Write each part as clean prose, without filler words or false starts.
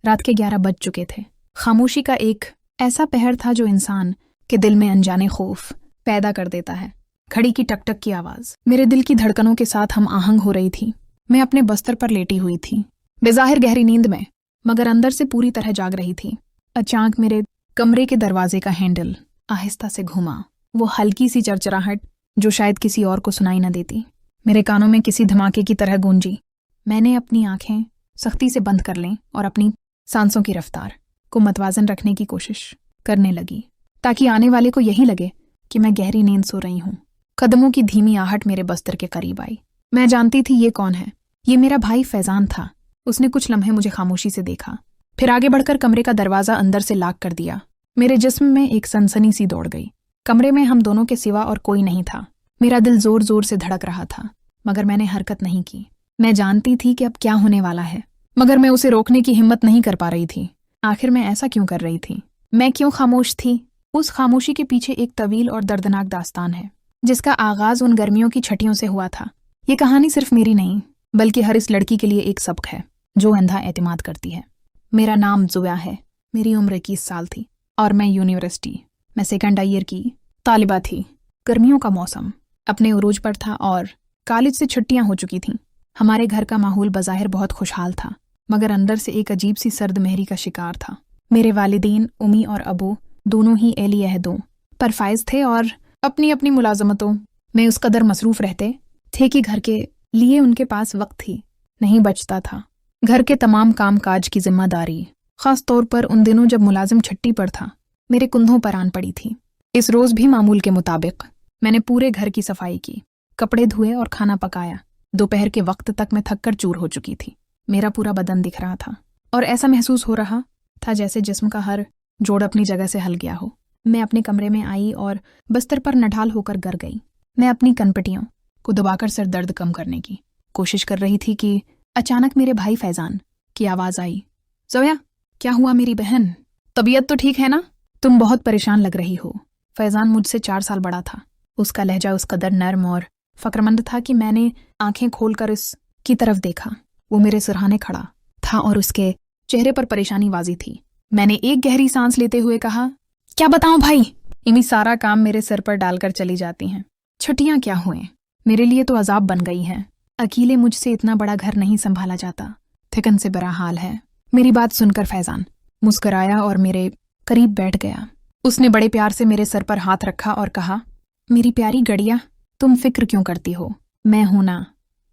रात के 11 बज चुके थे। खामोशी का एक ऐसा पहर था जो इंसान के दिल में अनजाने खौफ पैदा कर देता है। घड़ी की टकटक की आवाज मेरे दिल की धड़कनों के साथ हम आहंग हो रही थी। मैं अपने बस्तर पर लेटी हुई थी, बेजाहिर गहरी नींद में, मगर अंदर से पूरी तरह जाग रही थी। अचानक मेरे कमरे के दरवाजे का हैंडल आहिस्ता से घुमा। वो हल्की सी चरचराहट जो शायद किसी और को सुनाई न देती, मेरे कानों में किसी धमाके की तरह गूंजी। मैंने अपनी आंखें सख्ती से बंद कर लें और अपनी सांसों की रफ्तार को मतवाजन रखने की कोशिश करने लगी, ताकि आने वाले को यही लगे कि मैं गहरी नींद सो रही हूं। कदमों की धीमी आहट मेरे बस्तर के करीब आई। मैं जानती थी ये कौन है। ये मेरा भाई फैजान था। उसने कुछ लम्हे मुझे खामोशी से देखा, फिर आगे बढ़कर कमरे का दरवाजा अंदर से लॉक कर दिया। मेरे जिस्म में एक सनसनी सी दौड़ गई। कमरे में हम दोनों के सिवा और कोई नहीं था। मेरा दिल जोर जोर से धड़क रहा था, मगर मैंने हरकत नहीं की। मैं जानती थी कि अब क्या होने वाला है, मगर मैं उसे रोकने की हिम्मत नहीं कर पा रही थी। आखिर मैं ऐसा क्यों कर रही थी? मैं क्यों खामोश थी? उस खामोशी के पीछे एक तवील और दर्दनाक दास्तान है, जिसका आगाज उन गर्मियों की छटियों से हुआ था। ये कहानी सिर्फ मेरी नहीं, बल्कि हर इस लड़की के लिए एक सबक है जो अंधा एतमाद करती है। मेरा नाम ज़ोया है। मेरी उम्र 21 साल थी और मैं यूनिवर्सिटी में सेकंड ईयर की तालिबा थी। गर्मियों का मौसम अपने उरूज पर था और कॉलेज से छुट्टियां हो चुकी थीं। हमारे घर का माहौल बज़ाहिर बहुत खुशहाल था, मगर अंदर से एक अजीब सी सर्द मेहरी का शिकार था। मेरे वालिदैन उम्मी और अबू दोनों ही एहली अहदों पर फायज थे और अपनी अपनी मुलाजमतों में उस कदर मसरूफ रहते थे कि घर के लिए उनके पास वक्त ही नहीं बचता था। घर के तमाम काम काज की जिम्मेदारी, खास तौर पर उन दिनों जब मुलाजिम छुट्टी पर था, मेरे कुंधों पर आन पड़ी थी। इस रोज भी मामूल के मुताबिक मैंने पूरे घर की सफाई की, कपड़े धुए और खाना पकाया। दोपहर के वक्त तक मैं थक कर चूर हो चुकी थी। मेरा पूरा बदन दिख रहा था और ऐसा महसूस हो रहा था जैसे जिस्म का हर जोड़ अपनी जगह से हल गया हो। मैं अपने कमरे में आई और बस्तर पर नढाल होकर गिर गई। मैं अपनी कनपटियों को दबाकर सिर दर्द कम करने की कोशिश कर रही थी कि अचानक मेरे भाई फैजान की आवाज आई। ज़ोया, क्या हुआ मेरी बहन? तबीयत तो ठीक है ना? तुम बहुत परेशान लग रही हो। फैजान मुझसे 4 साल बड़ा था। उसका लहजा उस कदर नर्म और फक्रमंद था कि मैंने आंखें खोलकर उसकी तरफ देखा। वो मेरे सिरहाने खड़ा था और उसके चेहरे पर परेशानी वाजी थी। मैंने एक गहरी सांस लेते हुए कहा, क्या बताऊं भाई? इमी सारा काम मेरे सिर पर डालकर चली जाती हैं। छुट्टियां क्या हुए, मेरे लिए तो अजाब बन गई हैं। अकेले मुझसे इतना बड़ा घर नहीं संभाला जाता। थिकन से बुरा हाल है। मेरी बात सुनकर फैजान मुस्कुराया और मेरे करीब बैठ गया। उसने बड़े प्यार से मेरे सर पर हाथ रखा और कहा, मेरी प्यारी गड़िया, तुम फिक्र क्यों करती हो? मैं हूं ना,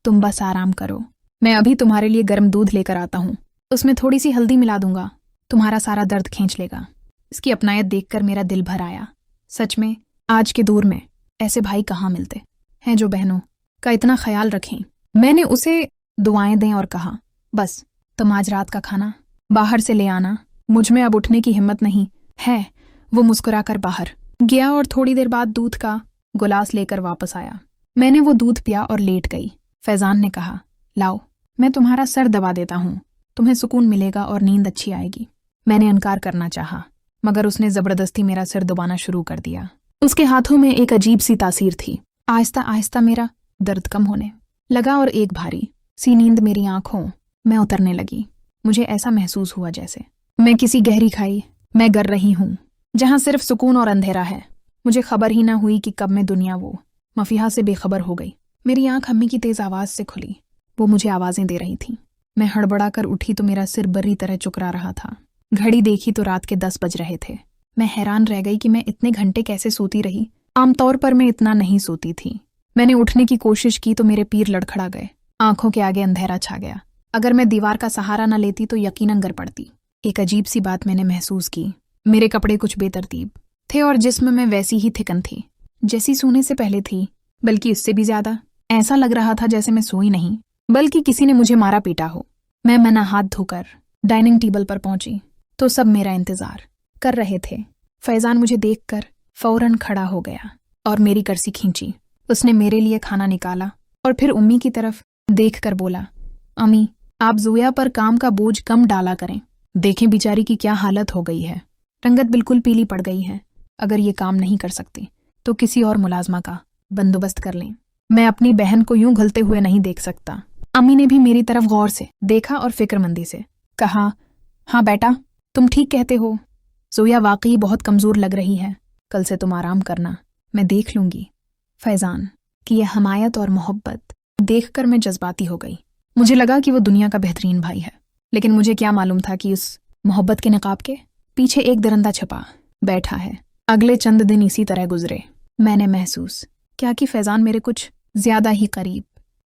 तुम बस आराम करो। मैं अभी तुम्हारे लिए गर्म दूध लेकर आता हूँ। उसमें थोड़ी सी हल्दी मिला दूंगा, तुम्हारा सारा दर्द खींच लेगा। इसकी अपनायत देखकर मेरा दिल भर आया। सच में आज के दौर में ऐसे भाई कहाँ मिलते हैं जो बहनों का इतना ख्याल रखें। मैंने उसे दुआएं दें और कहा, बस तुम आज रात का खाना बाहर से ले आना, मुझ में अब उठने की हिम्मत नहीं है। वो मुस्कुराकर बाहर गया और थोड़ी देर बाद दूध का गिलास लेकर वापस आया। मैंने वो दूध पिया और लेट गई। फैजान ने कहा, लाओ, मैं तुम्हारा सर दबा देता हूँ, तुम्हें सुकून मिलेगा और नींद अच्छी आएगी। मैंने इनकार करना चाहा, मगर उसने जबरदस्ती मेरा सिर दबाना शुरू कर दिया। उसके हाथों में एक अजीब सी तासीर थी। आहिस्ता आहिस्ता मेरा दर्द कम होने लगा और एक भारी सी नींद मेरी आंखों में उतरने लगी। मुझे ऐसा महसूस हुआ जैसे मैं किसी गहरी खाई में गिर रही हूँ, जहाँ सिर्फ सुकून और अंधेरा है। मुझे खबर ही ना हुई कि कब मैं दुनिया वो मफिहा से बेखबर हो गई। मेरी आंख अम्मी की तेज आवाज से खुली। वो मुझे आवाजें दे रही थी। मैं हड़बड़ा कर उठी तो मेरा सिर बर्री तरह चुकरा रहा था। घड़ी देखी तो रात के 10 बज रहे थे। मैं हैरान रह गई कि मैं इतने घंटे कैसे सोती रही। आमतौर पर मैं इतना नहीं सोती थी। मैंने उठने की कोशिश की तो मेरे पीर लड़खड़ा गए। आंखों के आगे अंधेरा छा गया। अगर मैं दीवार का सहारा न लेती तो यकीनन गिर पड़ती। एक अजीब सी बात मैंने महसूस की। मेरे कपड़े कुछ बेतरतीब थे और जिस्म में वैसी ही थिकन थी जैसी सोने से पहले थी, बल्कि इससे भी ज्यादा। ऐसा लग रहा था जैसे मैं सोई नहीं, बल्कि किसी ने मुझे मारा पीटा हो। मैं मना हाथ धोकर डाइनिंग टेबल पर पहुंची तो सब मेरा इंतजार कर रहे थे। फैजान मुझे देखकर फौरन खड़ा हो गया और मेरी कर्सी खींची। उसने मेरे लिए खाना निकाला और फिर उम्मी की तरफ देखकर बोला, अम्मी, आप ज़ोया पर काम का बोझ कम डाला करें। देखें बेचारी की क्या हालत हो गई है। रंगत बिल्कुल पीली पड़ गई है। अगर ये काम नहीं कर सकती तो किसी और मुलाजमा का बंदोबस्त कर लें। मैं अपनी बहन को यूं घुलते हुए नहीं देख सकता। अम्मी ने भी मेरी तरफ गौर से देखा और फिक्रमंदी से कहा, हाँ बेटा, तुम ठीक कहते हो। जोया वाकई बहुत कमज़ोर लग रही है। कल से तुम आराम करना, मैं देख लूंगी। फैज़ान की यह हमायत और मोहब्बत देखकर मैं जज्बाती हो गई। मुझे लगा कि वो दुनिया का बेहतरीन भाई है, लेकिन मुझे क्या मालूम था कि उस मोहब्बत के नकाब के पीछे एक दरिंदा छुपा बैठा है। अगले चंद दिन इसी तरह गुजरे। मैंने महसूस क्या कि फैज़ान मेरे कुछ ज्यादा ही करीब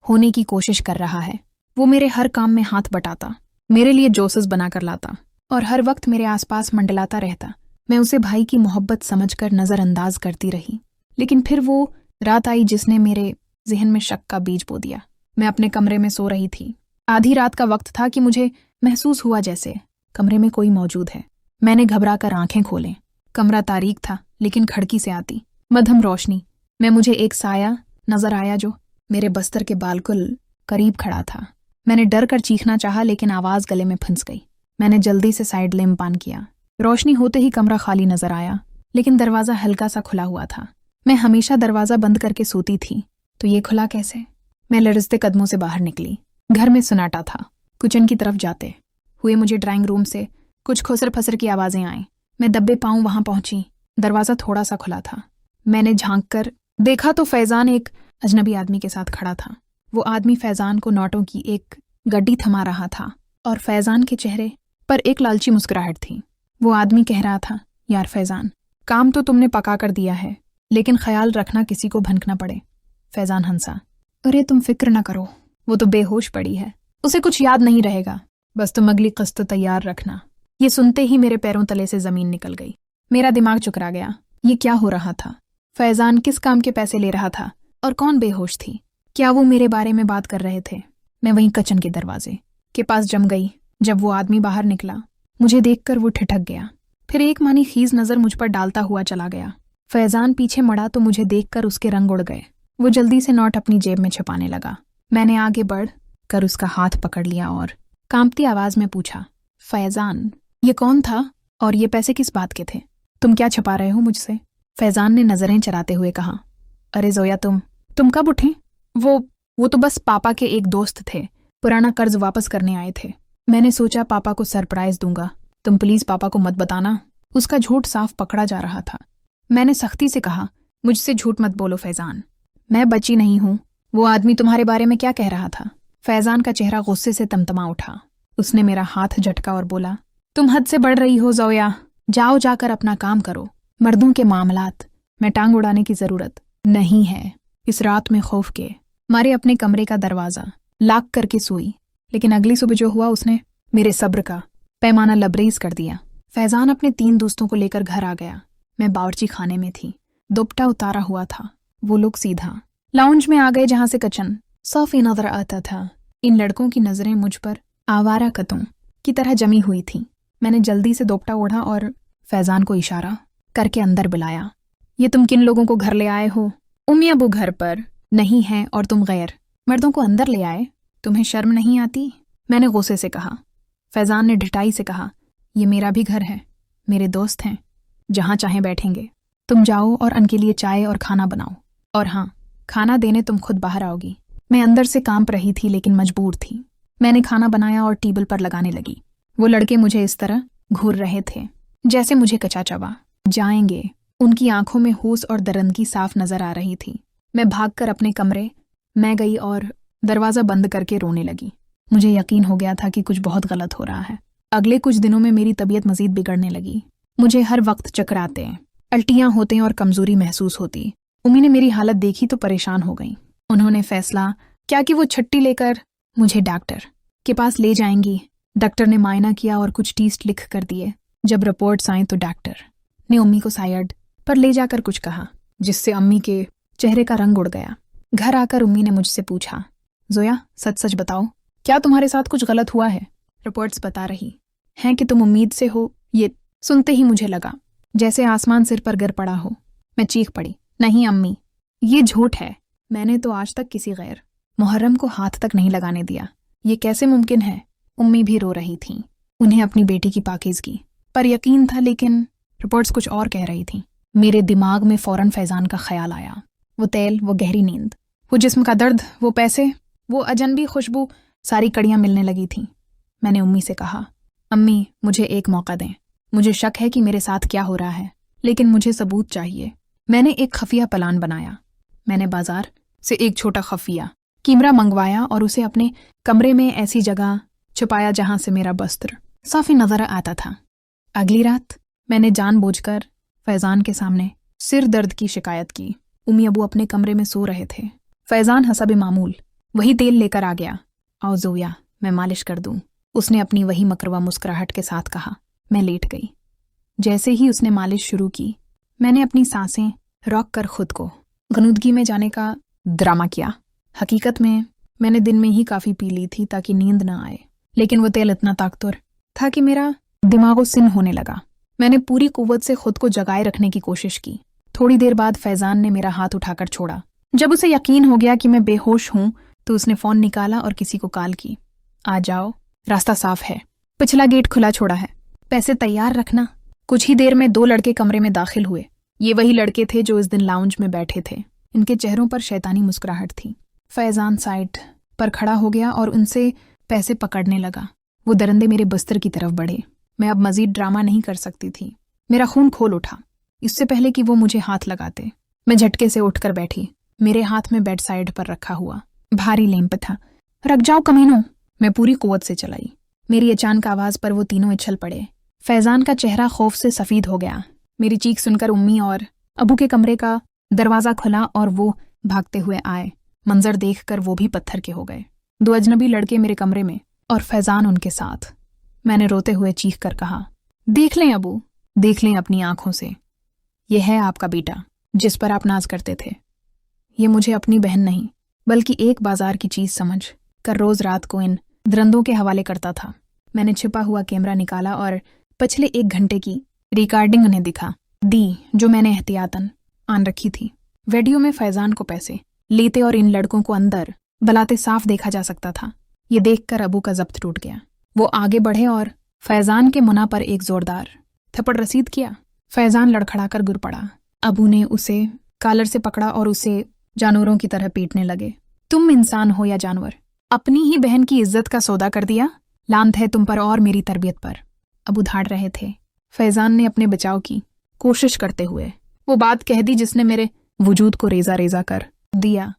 होने की कोशिश कर रहा है। वो मेरे हर काम में हाथ बटाता, मेरे लिए जोसेस बनाकर लाता और हर वक्त मेरे आसपास मंडलाता रहता। मैं उसे भाई की मोहब्बत समझकर नज़रअंदाज करती रही, लेकिन फिर वो रात आई जिसने मेरे जहन में शक का बीज बो दिया। मैं अपने कमरे में सो रही थी। आधी रात का वक्त था कि मुझे महसूस हुआ जैसे कमरे में कोई मौजूद है। मैंने घबरा कर आंखें खोलें। कमरा तारीक था, लेकिन खिड़की से आती मध्यम रोशनी में मुझे एक साया नजर आया जो मेरे बस्तर के बालकुल करीब खड़ा था। मैंने डर कर चीखना चाहा, लेकिन आवाज गले में फंस गई। मैंने जल्दी से साइड लैंप ऑन किया। रोशनी होते ही कमरा खाली नजर आया, लेकिन दरवाजा हल्का सा खुला हुआ था। मैं हमेशा दरवाजा बंद करके सोती थी, तो ये खुला कैसे? मैं लरजते कदमों से बाहर निकली। घर में सन्नाटा था। किचन की तरफ जाते हुए मुझे ड्राइंग रूम से कुछ खुसर फसर की आवाजें आईं। मैं दब्बे पांव वहां पहुंची। दरवाजा थोड़ा सा खुला था। मैंने झांक कर देखा तो फैज़ान एक अजनबी आदमी के साथ खड़ा था। वो आदमी फैज़ान को नोटों की एक गड्डी थमा रहा था और फैज़ान के चेहरे पर एक लालची मुस्कुराहट थी। वो आदमी कह रहा था, यार फैज़ान, काम तो तुमने पका कर दिया है, लेकिन ख्याल रखना किसी को भनक न पड़े। फैज़ान हंसा, अरे तुम फिक्र न करो, वो तो बेहोश पड़ी है, उसे कुछ याद नहीं रहेगा, बस तुम अगली किस्त तैयार रखना। ये सुनते ही मेरे पैरों तले से जमीन निकल गई। मेरा दिमाग चुकरा गया। ये क्या हो रहा था? फैज़ान किस काम के पैसे ले रहा था और कौन बेहोश थी? क्या वो मेरे बारे में बात कर रहे थे? मैं वहीं किचन के दरवाजे के पास जम गई। जब वो आदमी बाहर निकला, मुझे देखकर वो ठिठक गया। फिर एक मानी खीज नजर मुझ पर डालता हुआ चला गया। फैज़ान पीछे मुड़ा तो मुझे देखकर उसके रंग उड़ गए। वो जल्दी से नोट अपनी जेब में छिपाने लगा। मैंने आगे बढ़ कर उसका हाथ पकड़ लिया और कांपती आवाज में पूछा, फैज़ान, ये कौन था और ये पैसे किस बात के थे? तुम क्या छिपा रहे हो मुझसे? फैज़ान ने नजरें चराते हुए कहा, अरे जोया, तुम कब उठे? वो तो बस पापा के एक दोस्त थे, पुराना कर्ज वापस करने आए थे। मैंने सोचा पापा को सरप्राइज दूंगा। तुम प्लीज पापा को मत बताना। उसका झूठ साफ पकड़ा जा रहा था। मैंने सख्ती से कहा, मुझसे झूठ मत बोलो फैज़ान, मैं बची नहीं हूं। वो आदमी तुम्हारे बारे में क्या कह रहा था? फैज़ान का चेहरा गुस्से से तमतमा उठा। उसने मेरा हाथ झटका और बोला, तुम हद से बढ़ रही हो जोया, जाओ जाकर अपना काम करो। मर्दों के मामलात में टांग उड़ाने की जरूरत नहीं है। इस रात में खौफ के मारे अपने कमरे का दरवाजा लाक करके सोई, लेकिन अगली सुबह जो हुआ उसने मेरे सब्र का पैमाना लबरेज कर दिया। फैज़ान अपने 3 दोस्तों को लेकर घर आ गया। मैं बावर्ची खाने में थी, दुपट्टा उतारा हुआ था। वो लोग सीधा लाउंज में आ गए, जहां से किचन साफ नजर आता था। इन लड़कों की नजरें मुझ पर आवारा कतों की तरह जमी हुई थी। मैंने जल्दी से दुपट्टा ओढ़ा और फैज़ान को इशारा करके अंदर बुलाया। ये तुम किन लोगों को घर ले आए हो? उम्मी अबू घर पर नहीं है और तुम गैर मर्दों को अंदर ले आए? तुम्हें शर्म नहीं आती? मैंने गुस्से से कहा। फैज़ान ने ढिठाई से कहा, ये मेरा भी घर है, मेरे दोस्त हैं, जहां चाहें बैठेंगे। तुम जाओ और उनके लिए चाय और खाना बनाओ, और हाँ, खाना देने तुम खुद बाहर आओगी। मैं अंदर से कांप रही थी, लेकिन मजबूर थी। मैंने खाना बनाया और टेबल पर लगाने लगी। वो लड़के मुझे इस तरह घूर रहे थे जैसे मुझे कचा चबा जाएंगे। उनकी आंखों में होश और दरंदगी साफ नजर आ रही थी। मैं भागकर अपने कमरे में गई और दरवाजा बंद करके रोने लगी। मुझे यकीन हो गया था कि कुछ बहुत गलत हो रहा है। अगले कुछ दिनों में मेरी तबीयत मजीद बिगड़ने लगी। मुझे हर वक्त चक्राते, अल्टियां होते और कमजोरी महसूस होती। उम्मी ने मेरी हालत देखी तो परेशान हो गई। उन्होंने फैसला क्या कि वो छट्टी लेकर मुझे डॉक्टर के पास ले जाएंगी। डॉक्टर ने मायना किया और कुछ टेस्ट लिख कर दिए। जब रिपोर्ट्स आए तो डॉक्टर ने उम्मी को सायड पर ले जाकर कुछ कहा, जिससे अम्मी के चेहरे का रंग उड़ गया। घर आकर उम्मी ने मुझसे पूछा, जोया, सच सच बताओ, क्या तुम्हारे साथ कुछ गलत हुआ है? रिपोर्ट्स बता रही हैं कि तुम उम्मीद से हो। ये सुनते ही मुझे लगा जैसे आसमान सिर पर गिर पड़ा हो। मैं चीख पड़ी, नहीं अम्मी, ये झूठ है। मैंने तो आज तक किसी गैर मुहर्रम को हाथ तक नहीं लगाने दिया। ये कैसे मुमकिन है? उम्मी भी रो रही थीं। उन्हें अपनी बेटी की पाकीज़गी पर यकीन था, लेकिन रिपोर्ट्स कुछ और कह रही थीं। मेरे दिमाग में फौरन फैज़ान का ख्याल आया। वो तेल, वो गहरी नींद, वो जिस्म का दर्द, वो पैसे, वो अजनबी खुशबू, सारी कड़ियां मिलने लगी थीं। मैंने उम्मी से कहा, अम्मी, मुझे एक मौका दें। मुझे शक है कि मेरे साथ क्या हो रहा है, लेकिन मुझे सबूत चाहिए। मैंने एक खुफिया प्लान बनाया। मैंने बाजार से एक छोटा खुफिया कैमरा मंगवाया और उसे अपने कमरे में ऐसी जगह छुपाया जहां से मेरा वस्त्र साफी नजर आता था। अगली रात मैंने जानबूझकर फैजान के सामने सिर दर्द की शिकायत की। उम्मी अबू अपने कमरे में सो रहे थे। फैजान हसब मामूल वही तेल लेकर आ गया। आओ जोया, मैं मालिश कर दूं। उसने अपनी वही मकरवा मुस्कुराहट के साथ कहा। मैं लेट गई। जैसे ही उसने मालिश शुरू की, मैंने अपनी सांसें रोक कर खुद को गनुदगी में जाने का ड्रामा किया। हकीकत में मैंने दिन में ही काफी पी ली थी ताकि नींद न आए, लेकिन वो तेल इतना ताकतवर था कि मेरा दिमागो सिन होने लगा। मैंने पूरी कुव्वत से खुद को जगाए रखने की कोशिश की। थोड़ी देर बाद फैजान ने मेरा हाथ उठाकर छोड़ा। जब उसे यकीन हो गया कि मैं बेहोश हूं तो उसने फोन निकाला और किसी को कॉल की। आ जाओ, रास्ता साफ है, पिछला गेट खुला छोड़ा है, पैसे तैयार रखना। कुछ ही देर में 2 लड़के कमरे में दाखिल हुए। ये वही लड़के थे जो इस दिन लाउंज में बैठे थे। इनके चेहरों पर शैतानी मुस्कुराहट थी। फैजान साइड पर खड़ा हो गया और उनसे पैसे पकड़ने लगा। वो दरंदे मेरे बिस्तर की तरफ बढ़े। मैं अब मजीद ड्रामा नहीं कर सकती थी। मेरा खून खोल उठा। इससे पहले कि वो मुझे हाथ लगाते, मैं झटके से उठकर बैठी। मेरे हाथ में बेड साइड पर रखा हुआ भारी लैंप था। रख जाओ कमीनों, मैं पूरी कुव्वत से चलाई। मेरी अचानक आवाज पर वो तीनों उछल पड़े। फैजान का चेहरा खौफ से सफेद हो गया। मेरी चीख सुनकर उम्मी और अबू के कमरे का दरवाजा खुला और वो भागते हुए आए। मंजर देखकर वो भी पत्थर के हो गए। 2 अजनबी लड़के मेरे कमरे में और फैजान उनके साथ। मैंने रोते हुए चीख कर कहा, देख लें अबू, देख लें अपनी आंखों से। यह है आपका बेटा जिस पर आप नाज करते थे। ये मुझे अपनी बहन नहीं बल्कि एक बाजार की चीज समझ कर रोज रात को इन दरंदों के हवाले करता था। मैंने छिपा हुआ कैमरा निकाला और पिछले 1 घंटे की रिकॉर्डिंग उन्हें दिखा दी जो मैंने एहतियातन आन रखी थी। वीडियो में फैजान को पैसे लेते और इन लड़कों को अंदर बुलाते साफ देखा जा सकता था। ये देखकर अबू का जब्त टूट गया। वो आगे बढ़े और फैजान के मुना पर एक जोरदार थप्पड़ रसीद किया। फैजान लड़खड़ाकर गिर पड़ा। अबू ने उसे कॉलर से पकड़ा और उसे जानवरों की तरह पीटने लगे। तुम इंसान हो या जानवर, अपनी ही बहन की इज्जत का सौदा कर दिया। लांत है तुम पर और मेरी तरबियत पर। अबू धाड़ रहे थे। फैजान ने अपने बचाव की कोशिश करते हुए वो बात कह दी जिसने मेरे वजूद को रेजा रेजा कर दिया।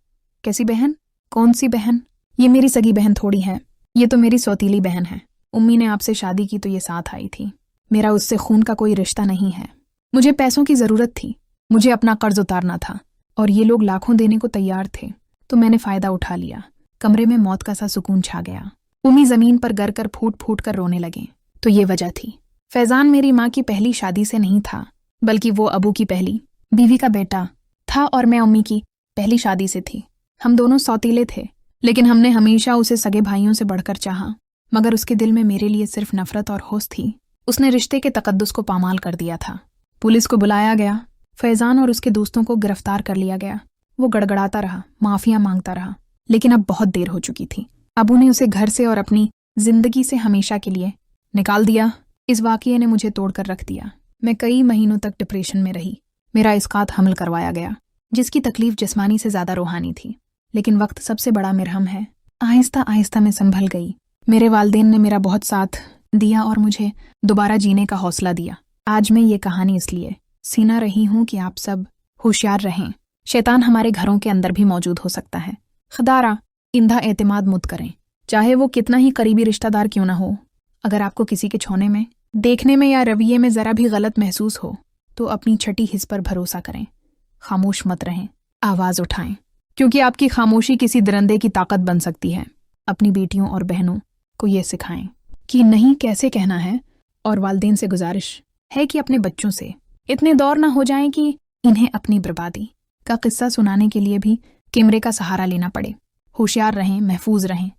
कैसी बहन? कौन सी बहन? ये मेरी सगी बहन थोड़ी है, ये तो मेरी सौतीली बहन है। उम्मी ने आपसे शादी की तो ये साथ आई थी। मेरा उससे खून का कोई रिश्ता नहीं है। मुझे पैसों की जरूरत थी, मुझे अपना कर्ज उतारना था और ये लोग लाखों देने को तैयार थे, तो मैंने फायदा उठा लिया। कमरे में मौत का सा सुकून छा गया। उम्मी जमीन पर गर कर फूट फूट कर रोने लगे। तो ये वजह थी। फैजान मेरी माँ की पहली शादी से नहीं था, बल्कि वो अबू की पहली बीवी का बेटा था और मैं उम्मी की पहली शादी से थी। हम दोनों सौतीले थे, लेकिन हमने हमेशा उसे सगे भाइयों से बढ़कर चाहा। मगर उसके दिल में मेरे लिए सिर्फ नफरत और होश थी। उसने रिश्ते के तकद्दुस को पामाल कर दिया था। पुलिस को बुलाया गया। फैजान और उसके दोस्तों को गिरफ्तार कर लिया गया। वो गड़गड़ाता रहा, माफिया मांगता रहा, लेकिन अब बहुत देर हो चुकी थी। अबू ने उसे घर से और अपनी जिंदगी से हमेशा के लिए निकाल दिया। इस वाकये ने मुझे तोड़कर रख दिया। मैं कई महीनों तक डिप्रेशन में रही। मेरा इस्कात हमल करवाया गया, जिसकी तकलीफ जिस्मानी से ज्यादा रूहानी थी। लेकिन वक्त सबसे बड़ा मिरहम है। आहिस्ता आहिस्ता मैं संभल गई। मेरे वालिदैन ने मेरा बहुत साथ दिया और मुझे दोबारा जीने का हौसला दिया। आज मैं ये कहानी इसलिए सीना रही हूं कि आप सब होशियार रहें। शैतान हमारे घरों के अंदर भी मौजूद हो सकता है। खुदारा इंधा एतमाद मुत करें, चाहे वो कितना ही करीबी रिश्तेदार क्यों ना हो। अगर आपको किसी के छूने में, देखने में या रवैये में जरा भी गलत महसूस हो तो अपनी छठी हिस्स पर भरोसा करें। खामोश मत रहें, आवाज उठाएं, क्योंकि आपकी खामोशी किसी दरंदे की ताकत बन सकती है। अपनी बेटियों और बहनों को ये सिखाएं कि नहीं कैसे कहना है, और वालिदैन से गुजारिश है कि अपने बच्चों से इतने दौर ना हो जाएं कि इन्हें अपनी बर्बादी का किस्सा सुनाने के लिए भी कैमरे का सहारा लेना पड़े। होशियार रहें, महफूज रहें।